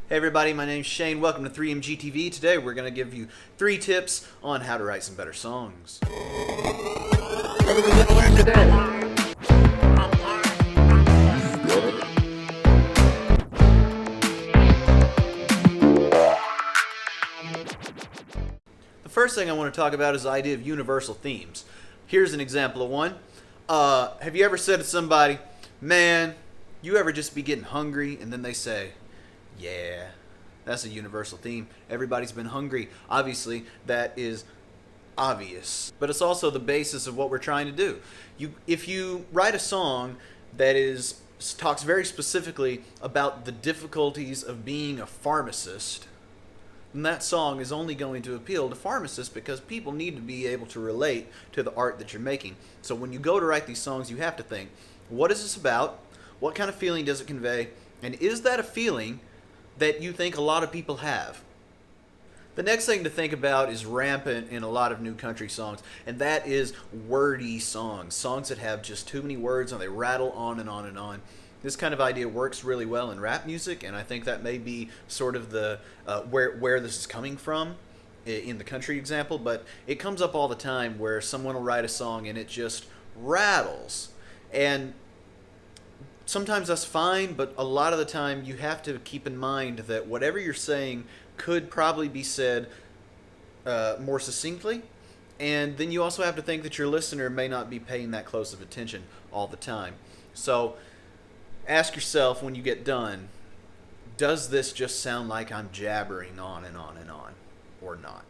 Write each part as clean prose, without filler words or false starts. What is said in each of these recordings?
Hey everybody, my name's Shane. Welcome to 3MGTV. Today we're going to give you 3 tips on how to write some better songs. What are we going to learn today? The first thing I want to talk about is the idea of universal themes. Here's an example of one. Have you ever said to somebody, man, you ever just be getting hungry? And then they say, yeah, that's a universal theme. Everybody's been hungry. Obviously, that is obvious. But it's also the basis of what we're trying to do. If you write a song that talks very specifically about the difficulties of being a pharmacist, then that song is only going to appeal to pharmacists because people need to be able to relate to the art that you're making. So when you go to write these songs, you have to think, what is this about? What kind of feeling does it convey? And is that a feeling that you think a lot of people have? The next thing to think about is rampant in a lot of new country songs, and that is wordy songs. Songs that have just too many words and they rattle on and on and on. This kind of idea works really well in rap music, and I think that may be sort of the where this is coming from in the country example, but it comes up all the time where someone will write a song and it just rattles. And sometimes that's fine, but a lot of the time you have to keep in mind that whatever you're saying could probably be said more succinctly, and then you also have to think that your listener may not be paying that close of attention all the time. So ask yourself when you get done, does this just sound like I'm jabbering on and on and on, or not?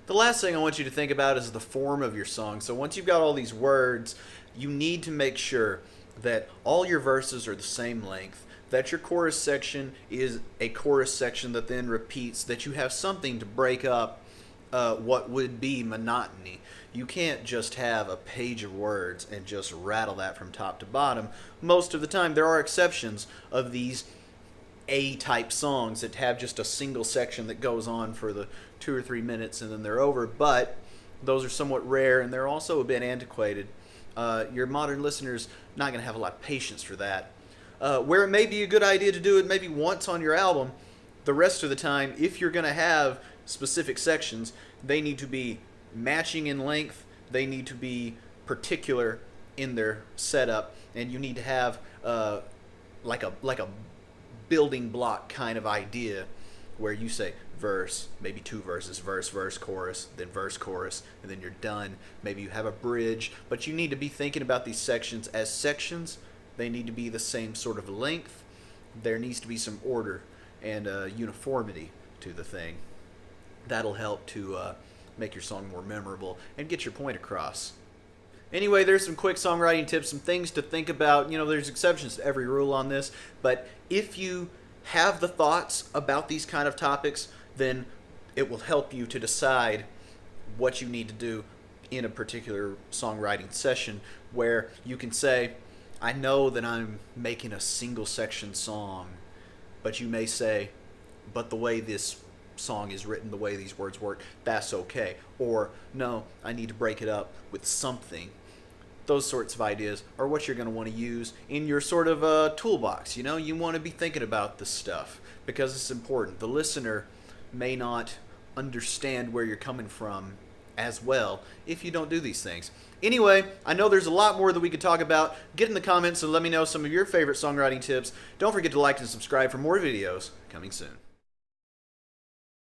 The last thing I want you to think about is the form of your song. So once you've got all these words, you need to make sure that all your verses are the same length, that your chorus section is a chorus section that then repeats, that you have something to break up what would be monotony. You can't just have a page of words and just rattle that from top to bottom. Most of the time, there are exceptions of these A-type songs that have just a single section that goes on for the 2 or 3 minutes and then they're over, but those are somewhat rare and they're also a bit antiquated. Your modern listener's not going to have a lot of patience for that. Where it may be a good idea to do it maybe once on your album, the rest of the time, if you're going to have specific sections, they need to be matching in length, they need to be particular in their setup, and you need to have like a building block kind of idea where you say verse, maybe 2 verses, verse, verse, chorus, then verse, chorus, and then you're done. Maybe you have a bridge, but you need to be thinking about these sections as sections. They need to be the same sort of length. There needs to be some order and uniformity to the thing. That'll help to make your song more memorable and get your point across. Anyway, there's some quick songwriting tips, some things to think about. You know, there's exceptions to every rule on this, but if you have the thoughts about these kind of topics, then it will help you to decide what you need to do in a particular songwriting session where you can say, I know that I'm making a single section song, but you may say, but the way this song is written, the way these words work, that's okay. Or, no, I need to break it up with something. Those sorts of ideas are what you're going to want to use in your sort of toolbox. You know, you want to be thinking about this stuff because it's important. The listener may not understand where you're coming from as well if you don't do these things. Anyway, I know there's a lot more that we could talk about. Get in the comments and let me know some of your favorite songwriting tips. Don't forget to like and subscribe for more videos coming soon.